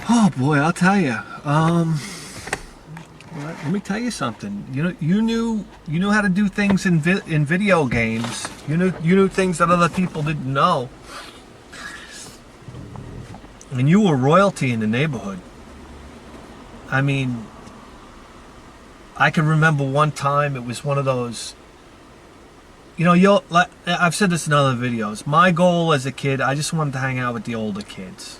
Oh boy, I'll tell you. Let me tell you something. You knew how to do things in video games. You knew things that other people didn't know. And you were royalty in the neighborhood. I mean, I can remember one time it was one of those. I've said this in other videos. My goal as a kid, I just wanted to hang out with the older kids.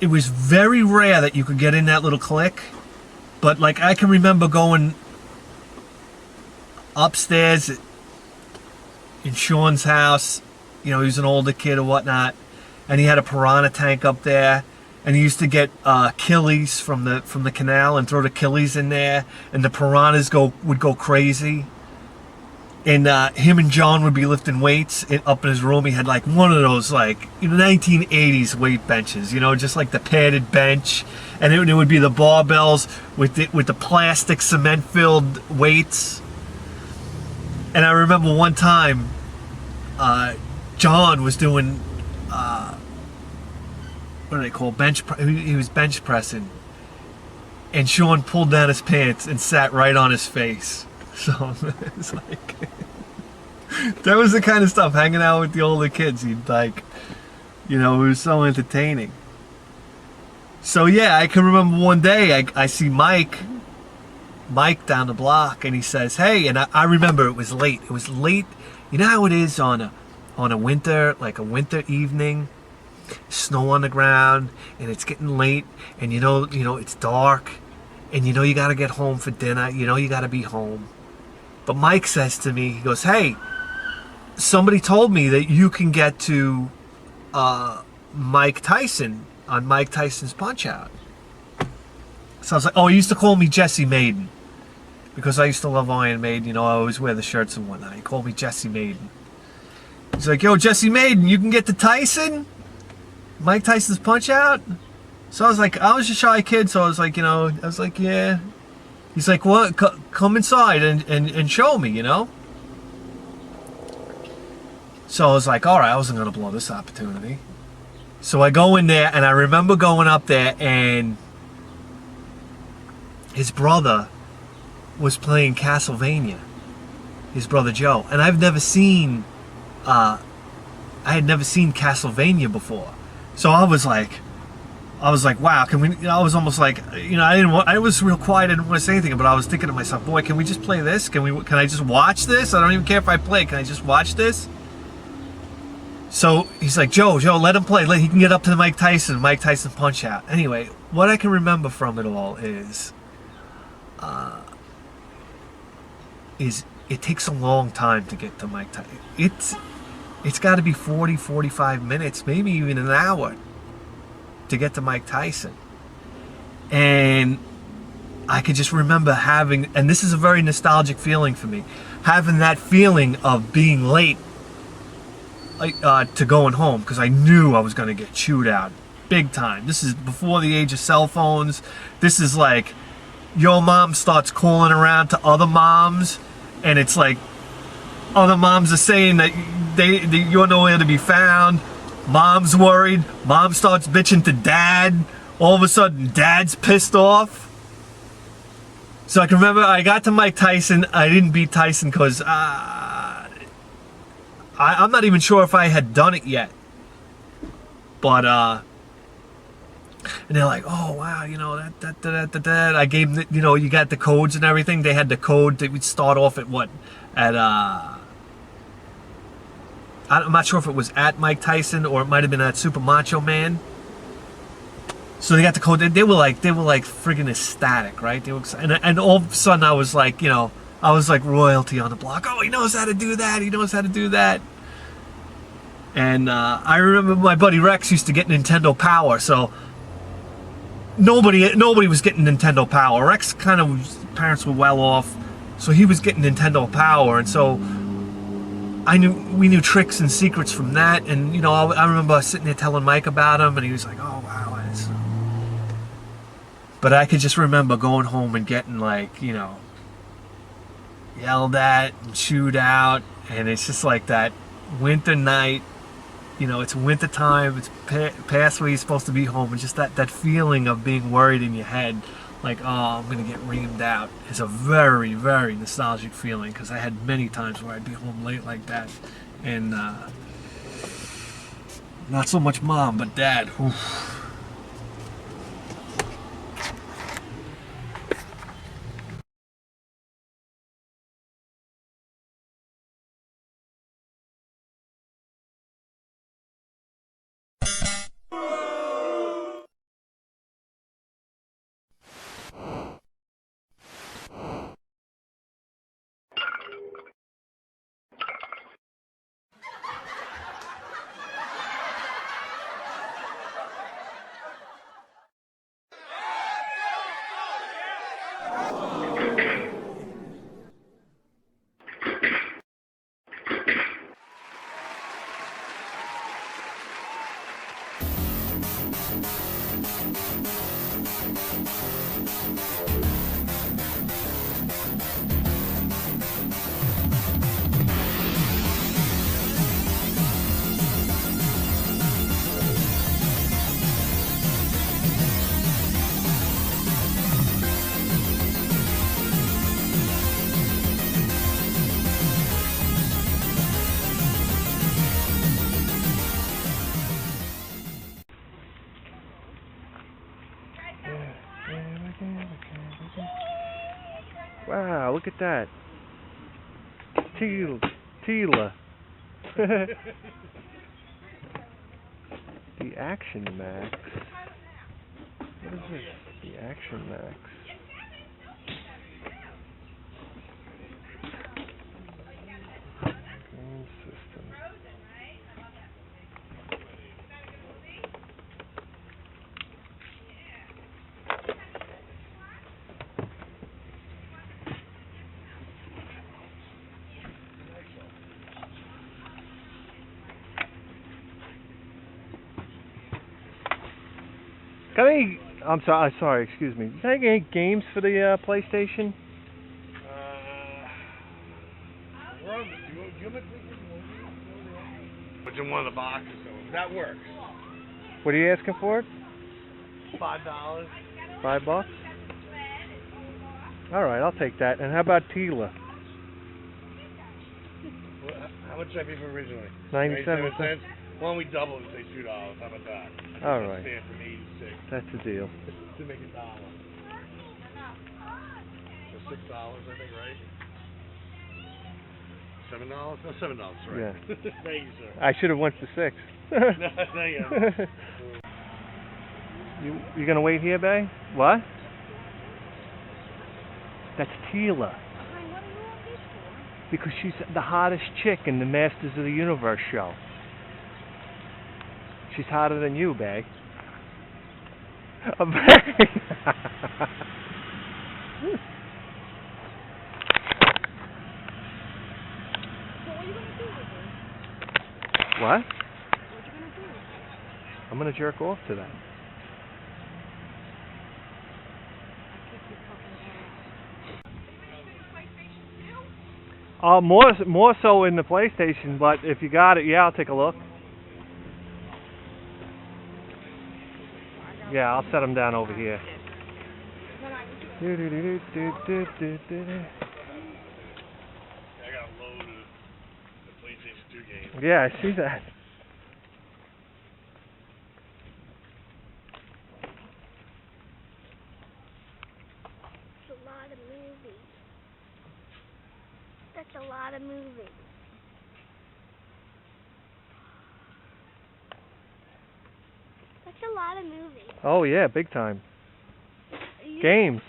It was very rare that you could get in that little clique, but like I can remember going upstairs in Sean's house. He was an older kid or whatnot, and he had a piranha tank up there, and he used to get killies from the canal and throw the killies in there, and the piranhas would go crazy. And him and John would be lifting weights up in his room. He had like one of those 1980s weight benches, just like the padded bench, and it would be the barbells with the plastic cement filled weights. And I remember one time, John was doing what do they call he was bench pressing, and Sean pulled down his pants and sat right on his face. So it's like that was the kind of stuff, hanging out with the older kids. It was so entertaining. So yeah, I can remember one day I see Mike down the block, and he says, "Hey," and I remember it was late. It was late. You know how it is on a winter evening, snow on the ground, and it's getting late, and it's dark, and you got to get home for dinner. You got to be home. But Mike says to me, he goes, "Hey, somebody told me that you can get to Mike Tyson on Mike Tyson's Punch-Out." So I was like, "Oh, he used to call me Jesse Maiden because I used to love Iron Maiden. I always wear the shirts and whatnot. He called me Jesse Maiden." He's like, "Yo, Jesse Maiden, you can get to Tyson? Mike Tyson's Punch-Out?" So I was like, I was a shy kid, so I was like, yeah. He's like, "What? Come inside and show me, So I was like, all right, I wasn't going to blow this opportunity. So I go in there, and I remember going up there, and his brother was playing Castlevania. His brother Joe. And I had never seen Castlevania before. So I was like, wow, can we? I was almost like, I was real quiet. I didn't want to say anything, but I was thinking to myself, boy, can we just play this? Can I just watch this? I don't even care if I play. Can I just watch this? So he's like, Joe, let him play. He can get up to the Mike Tyson Punch-Out. Anyway, what I can remember from it all is it takes a long time to get to Mike Tyson. It's got to be 40, 45 minutes, maybe even an hour to get to Mike Tyson. And I could just remember having, and this is a very nostalgic feeling for me, having that feeling of being late to going home, because I knew I was going to get chewed out big time. This is before the age of cell phones. This is like your mom starts calling around to other moms, and it's like other moms are saying that you're nowhere to be found. Mom's worried. Mom starts bitching to dad. All of a sudden, dad's pissed off. So I can remember I got to Mike Tyson. I didn't beat Tyson because I'm not even sure if I had done it yet. But and they're like, "Oh wow, that." I gave them, you got the codes and everything. They had the code. They would start off at what? I'm not sure if it was at Mike Tyson or it might have been at Super Macho Man. So they got the code. They were like friggin' ecstatic, right? And all of a sudden I was like, I was like royalty on the block. Oh, he knows how to do that. He knows how to do that. And I remember my buddy Rex used to get Nintendo Power. So nobody was getting Nintendo Power. Rex his parents were well off, so he was getting Nintendo Power, and so we knew tricks and secrets from that. And I remember sitting there telling Mike about them, and he was like, "Oh wow." But I could just remember going home and getting yelled at and chewed out, and it's just like that winter night you know, it's winter time, it's past where you're supposed to be home, and just that feeling of being worried in your head, like, oh, I'm gonna get reamed out, is a very, very nostalgic feeling, because I had many times where I'd be home late like that, and not so much mom, but dad. Oof. Wow, look at that. Teela. The Action Max. What is this? The Action Max. Game system. Got any? I'm sorry. Excuse me. Got any games for the PlayStation? It's in one of the boxes, so that works. What are you asking for it? $5. $5? All right, I'll take that. And how about Teela? How much did I pay for originally? 97 cents. Why don't we double and say $2? How about that? All right. Stand from 86. That's a deal. To make $1. So $6, I think, right? $7? No, $7, right? Yeah. Thank you, sir. I should have went for 6. Thank you. You gonna wait here, Bay? What? That's Teela. Because she's the hottest chick in the Masters of the Universe show. She's hotter than you, Bay. What? I'm gonna jerk off to that. More so in the PlayStation, but if you got it, yeah, I'll take a look. Yeah, I'll set them down over here. I got a load of the PlayStation 2 games. Yeah, I see that. That's a lot of movies. That's a lot of movies. That's a lot of movies. Oh yeah, big time. Games.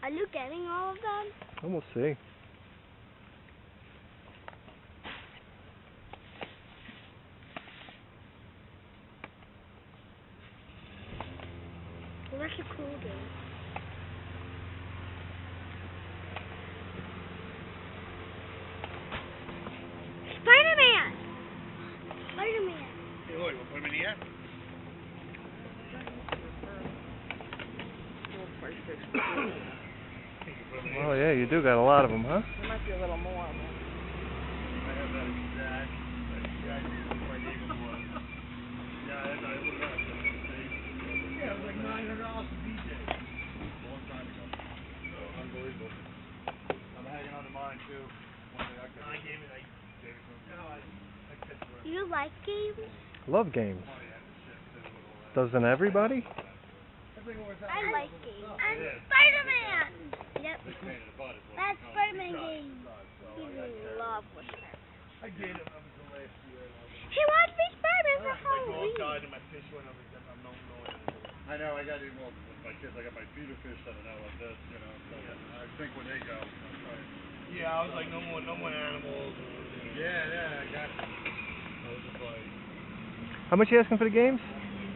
Are you getting all of them? And we'll see. Well, that's a cool game. Spider-Man! Spider-Man! Hey, Lloyd, we'll put them in here? Oh yeah, you do got a lot of them, huh? There might be a little more. I have that exact You like games? Love games. Doesn't everybody? I like games. And Spider-Man! Yep. That's Spider-Man game. He's in love with her. I did it. I was the last year. He wants to be Spider-Man for Halloween. I know. I got involved with my kids. I got my feeder fish that I know like this. You know. So I think when they go. Yeah, I was like, no more animals. Yeah, I got you. I was just like. How much you asking for the games?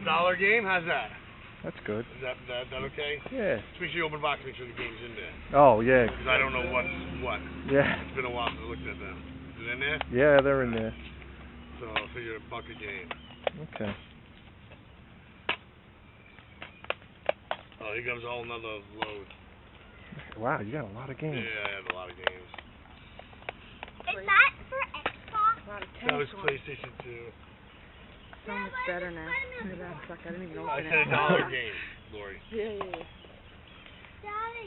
$1 game? How's that? That's good. Is that okay? Yeah. Just make sure you open the box, make sure the game's in there. Oh, yeah. Because I don't know what's what. Yeah. It's been a while since I looked at them. Is it in there? Yeah, they're in there. So I'll figure $1 a game. Okay. Oh, here comes a whole nother load. Wow, you got a lot of games. Yeah, I have a lot of games. Is that for Xbox? That was PlayStation 2. So much better now. Look at that suck. I didn't even know I it. said $1 game, Lori. Yeah. Daddy.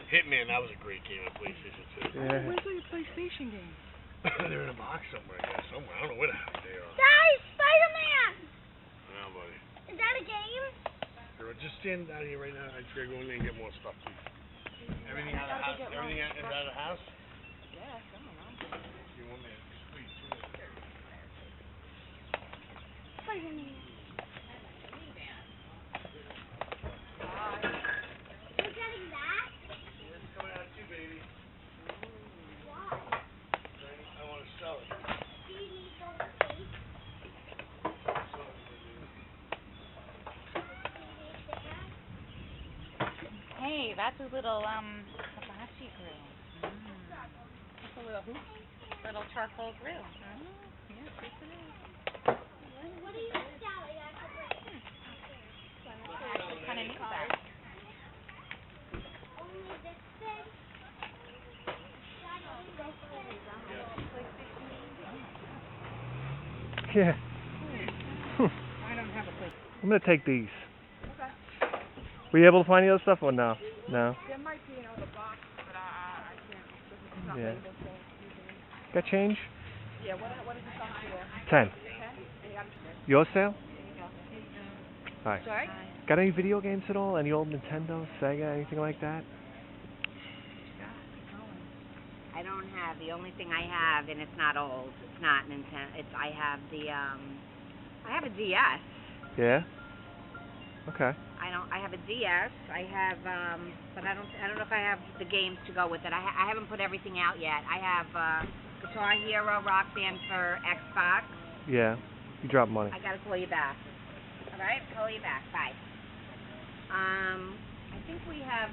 Hitman, that was a great game on PlayStation 2. Yeah. Where's all your PlayStation games? They're in a box somewhere, I guess. Somewhere. I don't know where the heck they are. Daddy, Spider-Man! No, buddy. Is that a game? Just stand out here right now. I just gotta go in there and get more stuff, please. Everything out of the house? Everything is out of the house? Yeah, I don't know. You want me to please, Spider-Man. You're getting that? It's coming out too, baby. Why? I want to sell it. Do you need those cakes? Hey, that's a little hibachi grill. That's a little hoop, little charcoal grill. Yes, yes it is. What do you think, Daddy? I could bring. Actually, kind of neat that. Only this thing? Daddy, go for it. Yeah. I don't have a place. I'm going to take these. Okay. Were you able to find the other stuff or no? No? There might be another box, but I can't. It's not Yeah. labeled, so usually. Got change? Yeah, what is it on for? 10. Okay. And you got it. Your sale? There you go. Hi. Sorry? Got any video games at all? Any old Nintendo, Sega, anything like that? I don't have. The only thing I have, and it's not old. It's not Nintendo. I have a DS. Yeah? Okay. I have a DS. I have, but I don't know if I have the games to go with it. I haven't put everything out yet. I have Guitar Hero, Rock Band for Xbox. Yeah. You drop money. I gotta call you back. All right, call you back. Bye. I think we have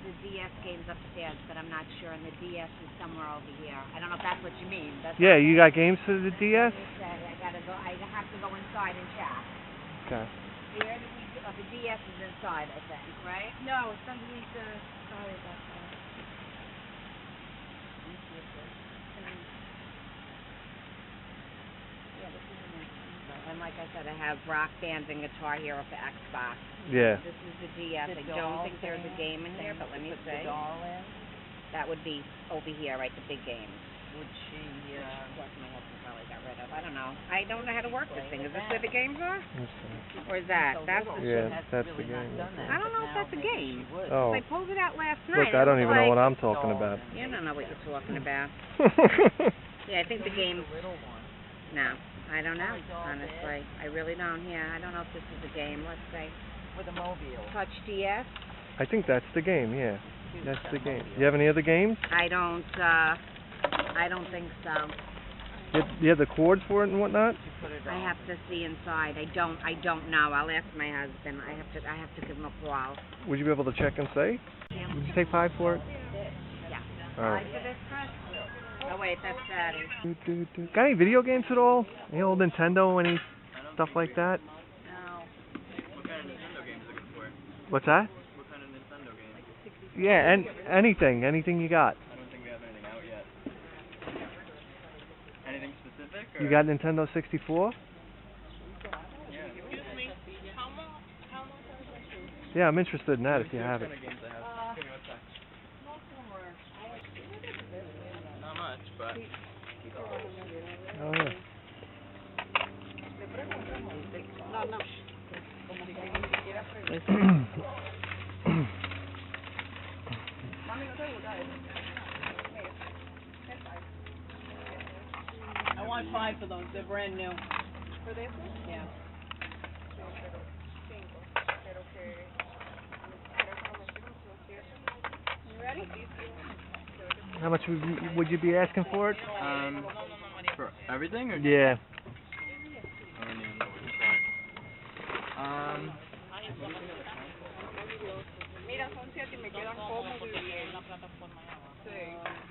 the DS games upstairs, but I'm not sure. And the DS is somewhere over here. I don't know if that's what you mean. Yeah, you got games for the DS? I gotta go. I have to go inside and check. Okay. Here, the DS is inside, I think, right? No, it's underneath the. Sorry about that. Yeah, this is in there. And like I said, I have Rock Band and Guitar Hero for Xbox. Yeah. This is the DS. I don't think there's a game in here, but let me see. That would be over here, right? The big game. Would she, What my husband probably got rid of. I don't know. I don't know how to work this thing. Is this where the games are? Or is that? That's the Yeah, that's the game. I don't know if that's a game. Oh. I pulled it out last night. Look, I don't It even was know what like- I'm talking about. You don't know what you're talking about. Yeah, I think the game's... No, I don't know, honestly. I really don't. Yeah, I don't know if this is a game. Let's see. with a mobile. Touch DS? I think that's the game, yeah. That's the game. You have any other games? I don't think so. You have the cords for it and whatnot? I have to see inside. I don't know. I'll ask my husband. I have to give him a call. Would you be able to check and say? Would you take 5 for it? Yeah. All right. For this, Chris? Oh wait, that's Daddy. Got any video games at all? Any old Nintendo, any stuff like that? No. What kind of Nintendo games looking for? What's that? What kind of Nintendo games? Yeah, and anything you got. I don't think we have anything out yet. Anything specific? Or? You got Nintendo 64? Yeah. Yeah, I'm interested in that if you have it. What kind of games I have? Give me one sec. Not much, but... Oh, yeah. want 5 for those. They're brand new. For this one? Yeah. You ready? How much would you be asking for it? For everything or? Yeah. I don't even know where to start. Mira, son 7 y me quedan cómodos y bien. Sí.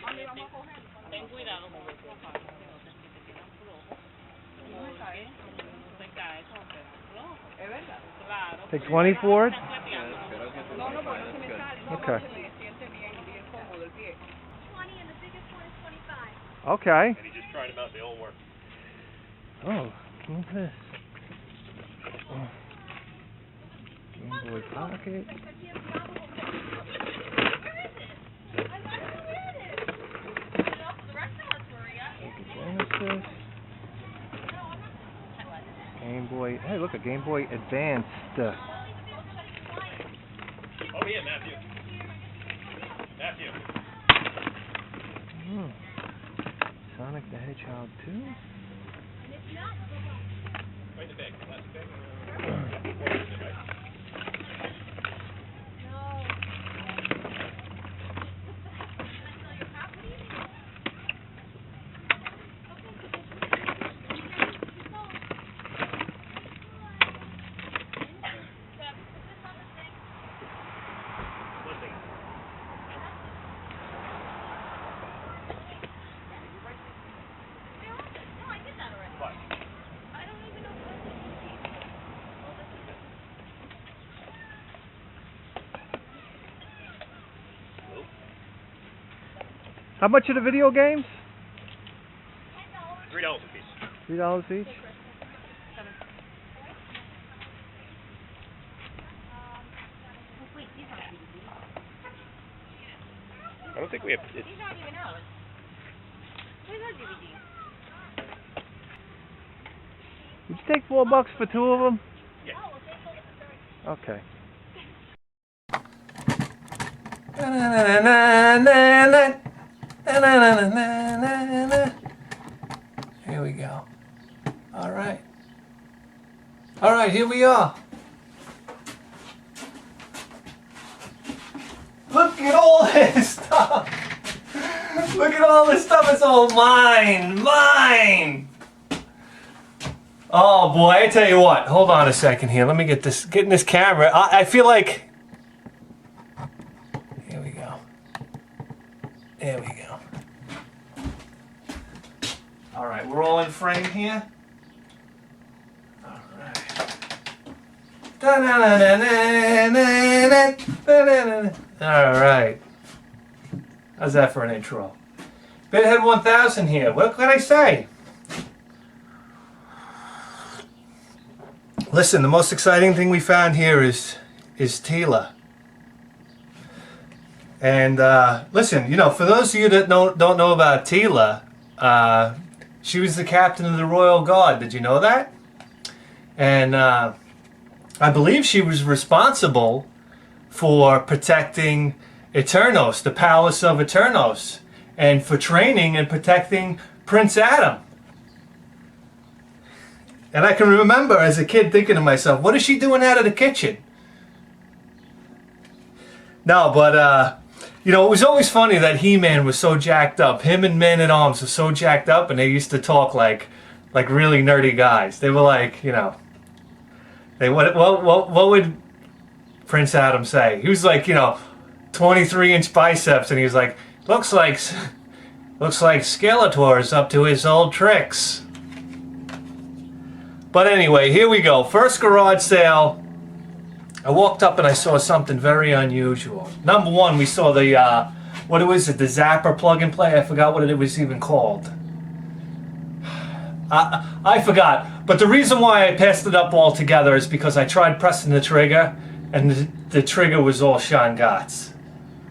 ¿Dónde vamos a coger? Ten cuidado con eso. No me cae. Se cae, ¿es verdad? Claro. Take 20 for it? No, no, pues no se me sale. No, Okay. no, se me siente bien, bien cómodo el pie. 20 and the biggest one is 25. Okay. And he just tried them out, they all work. Oh, look at this. Oh. Game Boy Pocket. Genesis. Game Boy. Hey, look, a Game Boy Advanced. Oh yeah, Matthew. Matthew. Sonic the Hedgehog 2. Right in the bag. Plastic bag. How much are the video games? $3 a piece. $3 each? I don't think we have. It's, These aren't even ours. Where's our DVD? Would you take $4 for 2 of them? yeah. Okay. Here we go. All right. All right, here we are. Look at all this stuff. Look at all this stuff. It's all mine. Mine. Oh boy, I tell you what. Hold on a second here. Let me get in this camera. I feel like. Here we go. There we go. All right, we're all in frame here. All right. How's that for an intro? Bithead 1000 here. What can I say? Listen, the most exciting thing we found here is Teela. And listen, you know, for those of you that don't know about Teela, she was the captain of the Royal Guard. Did you know that? And I believe she was responsible for protecting Eternos, the palace of Eternos, and for training and protecting Prince Adam. And I can remember as a kid thinking to myself, what is she doing out of the kitchen? No, but you know, it was always funny that He-Man was so jacked up. Him and Man-at-Arms were so jacked up, and they used to talk like really nerdy guys. They were like, you know, what would Prince Adam say? He was like, you know, 23-inch biceps, and he was like, looks like Skeletor is up to his old tricks. But anyway, here we go. First garage sale. I walked up and I saw something very unusual. Number one, we saw the, what was it, the Zapper plug and play? I forgot what it was even called. I forgot. But the reason why I passed it up altogether is because I tried pressing the trigger and the trigger was all Shangatz.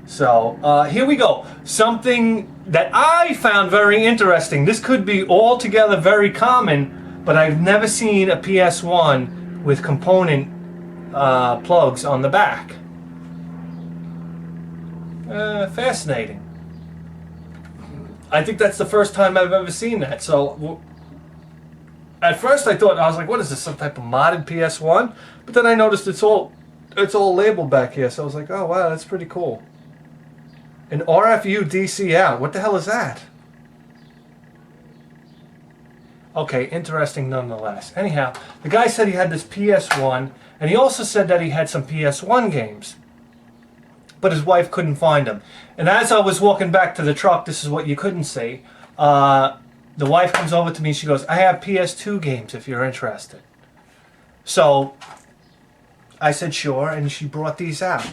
So, here we go. Something that I found very interesting. This could be altogether very common, but I've never seen a PS1 with component plugs on the back. Fascinating. I think that's the first time I've ever seen that. So at first I thought, I was like, what is this, some type of modded PS1? But then I noticed it's all labeled back here, so I was like, oh wow, that's pretty cool. An RFU DC out. What the hell is that? Okay, interesting nonetheless. Anyhow, the guy said he had this PS1, and he also said that he had some PS1 games, but his wife couldn't find them. And as I was walking back to the truck, this is what you couldn't see. The wife comes over to me, she goes, I have PS2 games if you're interested. So I said sure, and she brought these out.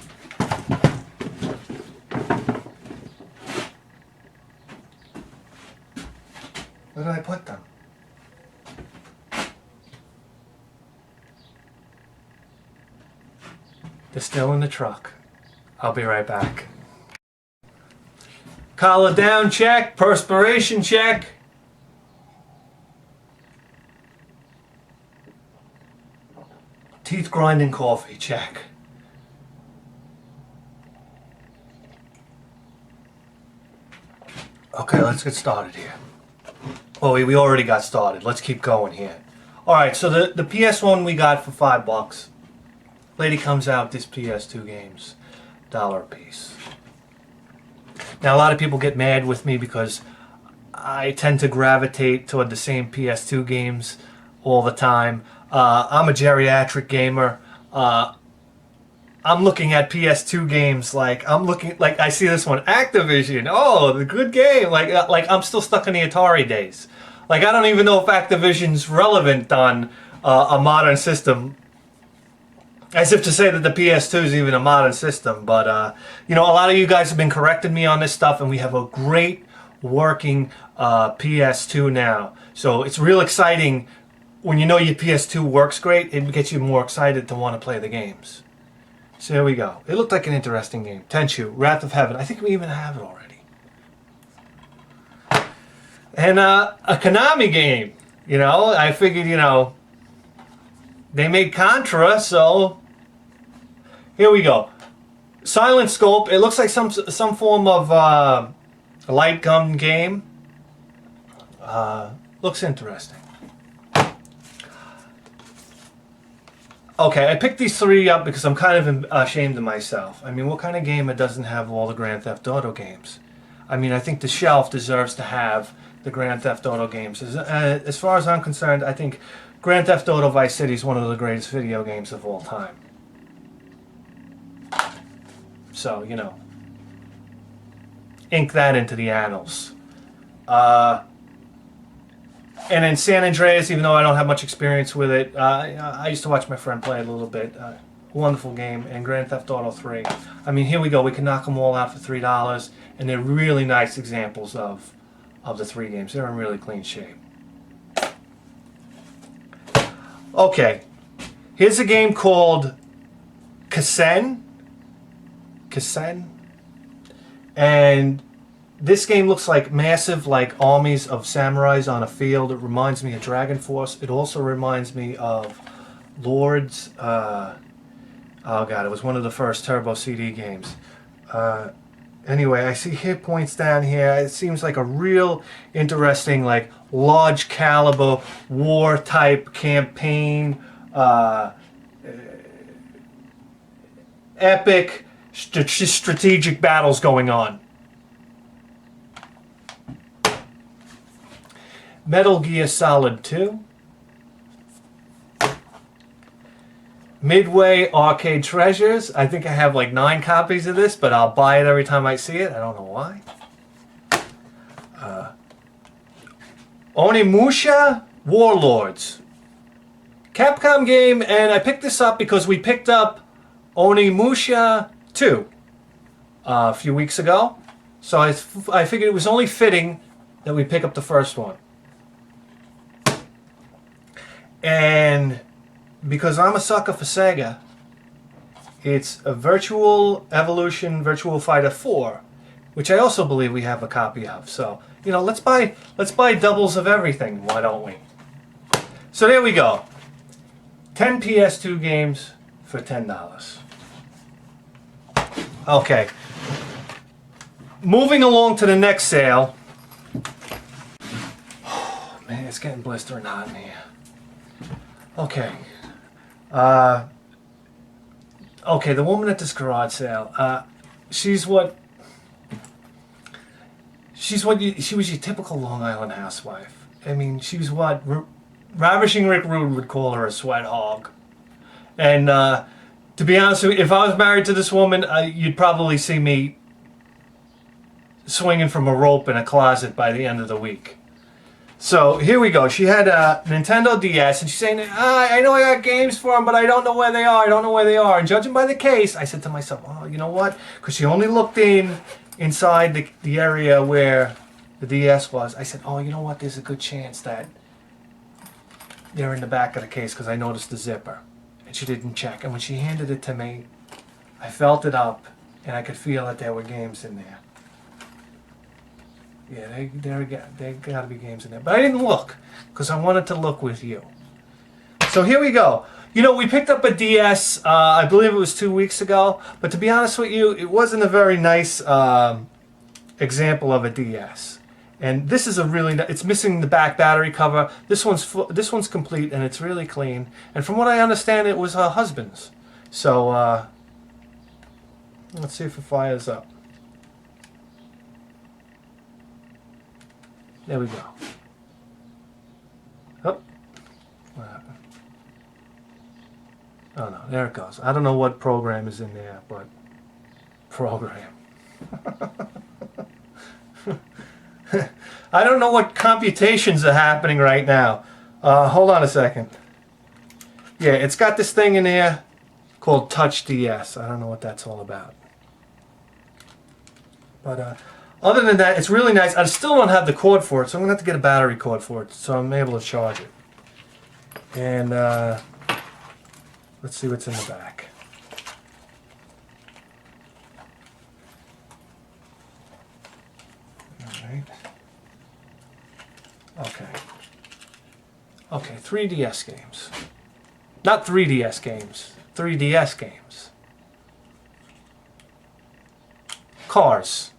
Where did I put them? They're still in the truck. I'll be right back. Collar down check, perspiration check. Teeth grinding coffee check. Okay, let's get started here. Oh, we already got started. Let's keep going here. Alright, so the PS1 we got for $5. Lady comes out, this PS2 games, $1 a piece. Now a lot of people get mad with me because I tend to gravitate toward the same PS2 games all the time. I'm a geriatric gamer. I'm looking at PS2 games like I see this one, Activision. Oh, the good game. Like I'm still stuck in the Atari days. Like I don't even know if Activision's relevant on a modern system. As if to say that the PS2 is even a modern system. But you know, a lot of you guys have been correcting me on this stuff, and we have a great working PS2 now. So it's real exciting when you know your PS2 works great. It gets you more excited to want to play the games. So here we go. It looked like an interesting game. Tenchu, Wrath of Heaven. I think we even have it already. And a Konami game. You know, I figured, you know, they made Contra, so here we go. Silent Scope. It looks like some form of light gun game. Looks interesting. Okay, I picked these three up because I'm kind of ashamed of myself. I mean, what kind of game doesn't have all the Grand Theft Auto games? I mean, I think the shelf deserves to have the Grand Theft Auto games. As far as I'm concerned, I think Grand Theft Auto Vice City is one of the greatest video games of all time. So, you know, ink that into the annals. And in San Andreas, even though I don't have much experience with it, I used to watch my friend play it a little bit. Wonderful game. And Grand Theft Auto 3. I mean, here we go. We can knock them all out for $3. And they're really nice examples of the three games. They're in really clean shape. Okay. Here's a game called Kasen. And this game looks like massive, like armies of samurais on a field. It reminds me of Dragon Force. It also reminds me of Lords. Oh god, it was one of the first Turbo CD games. Anyway, I see hit points down here. It seems like a real interesting, like large caliber war type campaign. Epic strategic battles going on. Metal Gear Solid 2. Midway Arcade Treasures. I think I have like 9 copies of this, but I'll buy it every time I see it. I don't know why. Onimusha Warlords. Capcom game, and I picked this up because we picked up Onimusha 2 a few weeks ago. So I figured it was only fitting that we pick up the first one. And because I'm a sucker for Sega, it's a Virtual Evolution Virtual Fighter 4, which I also believe we have a copy of. So, you know, let's buy doubles of everything, why don't we? So there we go. 10 PS2 games for $10. Okay. Moving along to the next sale. Oh, man. it's getting blistering hot in here. Okay. Okay, the woman at this garage sale. She was your typical Long Island housewife. I mean, she was what Ravishing Rick Rude would call her, a sweat hog. And to be honest with you, if I was married to this woman, you'd probably see me swinging from a rope in a closet by the end of the week. So here we go. She had a Nintendo DS, and she's saying, I know I got games for them, but I don't know where they are. I don't know where they are. And judging by the case, I said to myself, oh, you know what? Because she only looked inside the area where the DS was. I said, oh, you know what? There's a good chance that they're in the back of the case, because I noticed the zipper. And she didn't check. And when she handed it to me, I felt it up, and I could feel that there were games in there. Yeah, they got to be games in there. But I didn't look, because I wanted to look with you. So here we go. You know, we picked up a DS, I believe it was 2 weeks ago. But to be honest with you, it wasn't a very nice example of a DS. And this is a really, it's missing the back battery cover. This one's complete, and it's really clean. And from what I understand, it was her husband's. So let's see if it fires up. There we go. Oh, what happened? Oh no, there it goes. I don't know what program is in there, but program. I don't know what computations are happening right now. Hold on a second. Yeah, it's got this thing in there called Touch DS. I don't know what that's all about. But other than that, it's really nice. I still don't have the cord for it, so I'm going to have to get a battery cord for it so I'm able to charge it. And let's see what's in the back. Alright. Okay. Okay, 3DS games. Not 3DS games. 3DS games. Cars.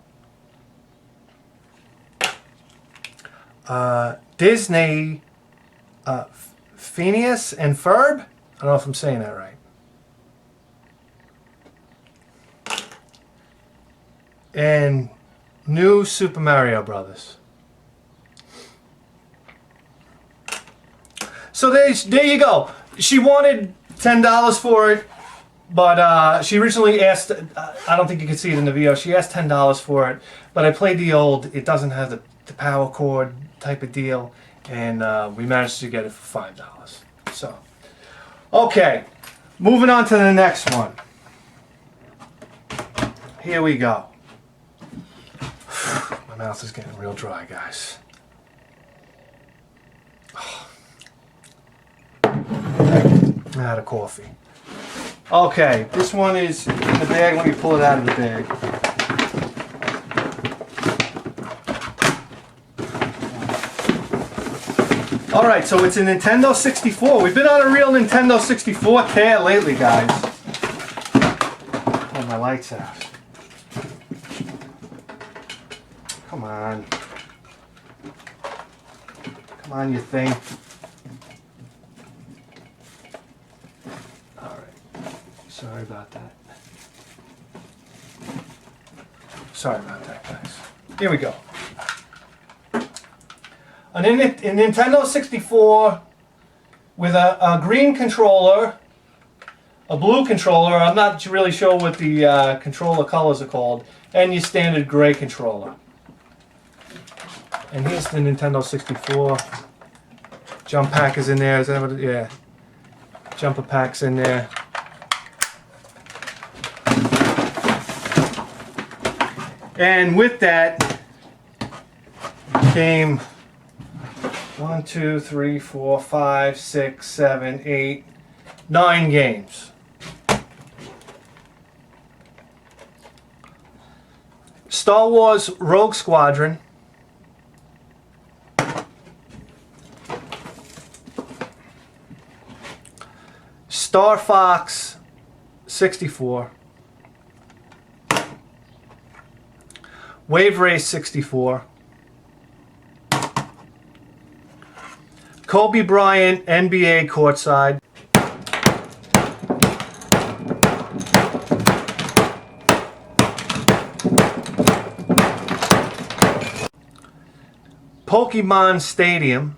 Disney, Phineas and Ferb? I don't know if I'm saying that right. And New Super Mario Brothers. So there you go. She wanted $10 for it, but she originally asked, I don't think you can see it in the video, she asked $10 for it, but I played the old, it doesn't have the power cord type of deal, and we managed to get it for $5. So, okay, moving on to the next one. Here we go. My mouth is getting real dry, guys. I'm out of coffee. Okay, this one is in the bag. Let me pull it out of the bag. Alright, so it's a Nintendo 64. We've been on a real Nintendo 64 tear lately, guys. Oh, my light's out. Come on. Come on, you thing. Sorry about that. Sorry about that, guys. Here we go. A Nintendo 64 with a green controller, a blue controller, I'm not really sure what the controller colors are called, and your standard gray controller. And here's the Nintendo 64. Jump pack is in there, is that what it, yeah. Jumper pack's in there. And with that came 1, 2, 3, 4, 5, 6, 7, 8, 9 games. Star Wars Rogue Squadron. Star Fox 64. Wave Race 64, Kobe Bryant, NBA courtside. Pokemon Stadium.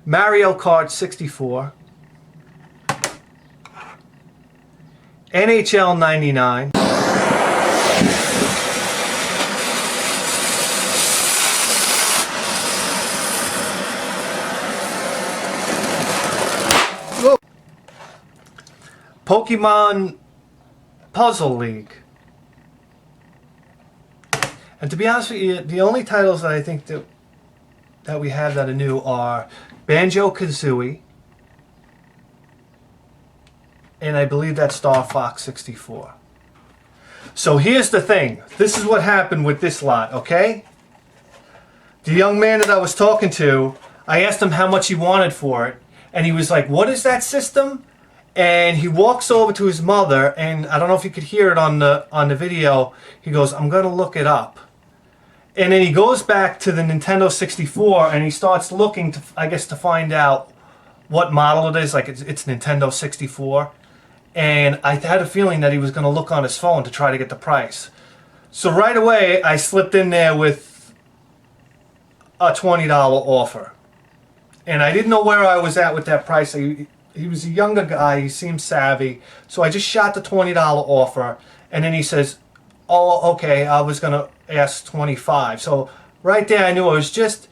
Mario Kart 64. NHL 99. Pokemon Puzzle League. And to be honest with you, the only titles that I think that we have that are new are Banjo-Kazooie, and I believe that's Star Fox 64. So here's the thing. This is what happened with this lot, okay? The young man that I was talking to, I asked him how much he wanted for it, and he was like, "What is that system?" And he walks over to his mother, and I don't know if you could hear it on the video. He goes, "I'm going to look it up." And then he goes back to the Nintendo 64 and he starts looking to, I guess, to find out what model it is. Like it's Nintendo 64. And I had a feeling that he was going to look on his phone to try to get the price. So right away, I slipped in there with a $20 offer. And I didn't know where I was at with that price. He was a younger guy. He seemed savvy. So I just shot the $20 offer. And then he says, "Oh, okay, I was going to ask 25. So right there I knew I was just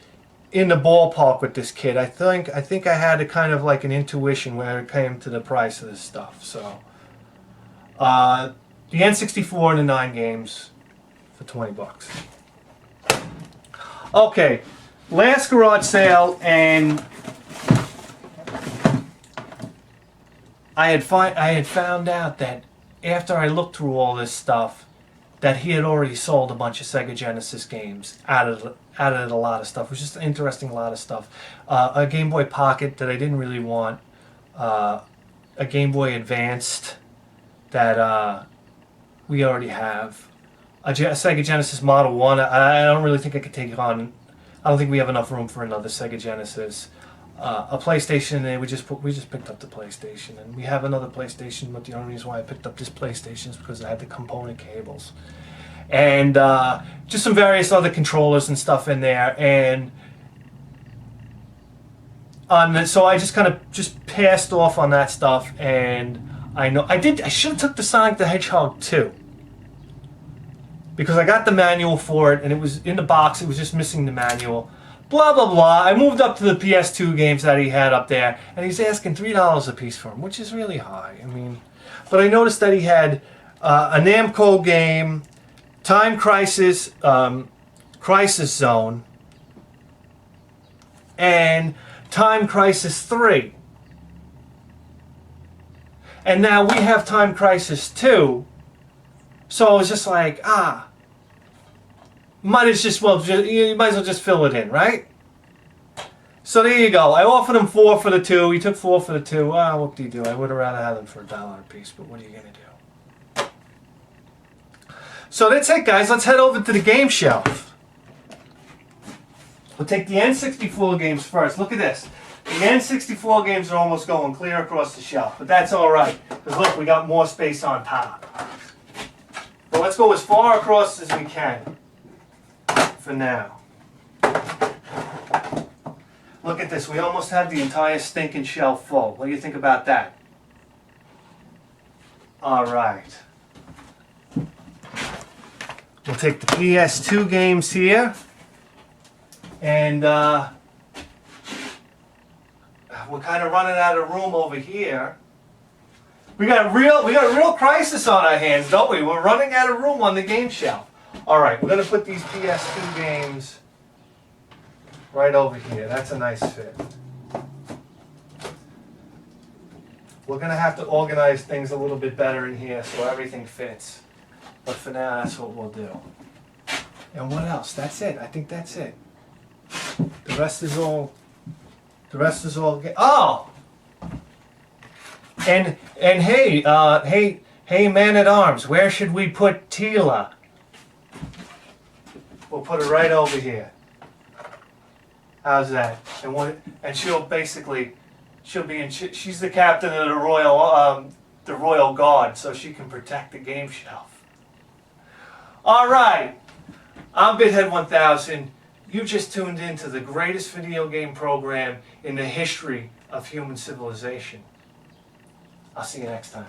in the ballpark with this kid. I think I had a kind of like an intuition where it came to the price of this stuff. So the N64 and the 9 games for $20. Okay, last garage sale, and I had found out that after I looked through all this stuff, that he had already sold a bunch of Sega Genesis games, added a lot of stuff. It was just an interesting lot of stuff. A Game Boy Pocket that I didn't really want. A Game Boy Advanced that we already have. A Sega Genesis Model 1. I don't really think I could take it on. I don't think we have enough room for another Sega Genesis. A PlayStation, and we just picked up the PlayStation, and we have another PlayStation. But the only reason why I picked up this PlayStation is because I had the component cables, and just some various other controllers and stuff in there. And so I just kind of just passed off on that stuff. And I should have took the Sonic the Hedgehog 2 because I got the manual for it, and it was in the box. It was just missing the manual. Blah, blah, blah. I moved up to the PS2 games that he had up there, and he's asking $3 a piece for them, which is really high. I mean, but I noticed that he had a Namco game, Time Crisis, Crisis Zone, and Time Crisis 3. And now we have Time Crisis 2, so I was just like, you might as well just fill it in, right? So there you go. I offered him 4 for the 2. He took 4 for the 2. Whoop-de-doo. I would have rather had them for $1 a piece, but what are you going to do? So that's it, guys. Let's head over to the game shelf. We'll take the N64 games first. Look at this. The N64 games are almost going clear across the shelf, but that's all right, because look, we got more space on top. But let's go as far across as we can for now. Look at this. We almost have the entire stinking shelf full. What do you think about that? All right. We'll take the PS2 games here, and we're kind of running out of room over here. We got a real crisis on our hands, don't we? We're running out of room on the game shelf. All right, we're going to put these PS2 games right over here. That's a nice fit. We're going to have to organize things a little bit better in here so everything fits. But for now, that's what we'll do. And what else? That's it. I think that's it. The rest is all. Oh! And hey, Man at Arms, where should we put Teela? We'll put it right over here. How's that? And she'll basically, she'll be in. She's the captain of the royal guard, so she can protect the game shelf. All right, I'm BitHead 1000. You just tuned in to the greatest video game program in the history of human civilization. I'll see you next time.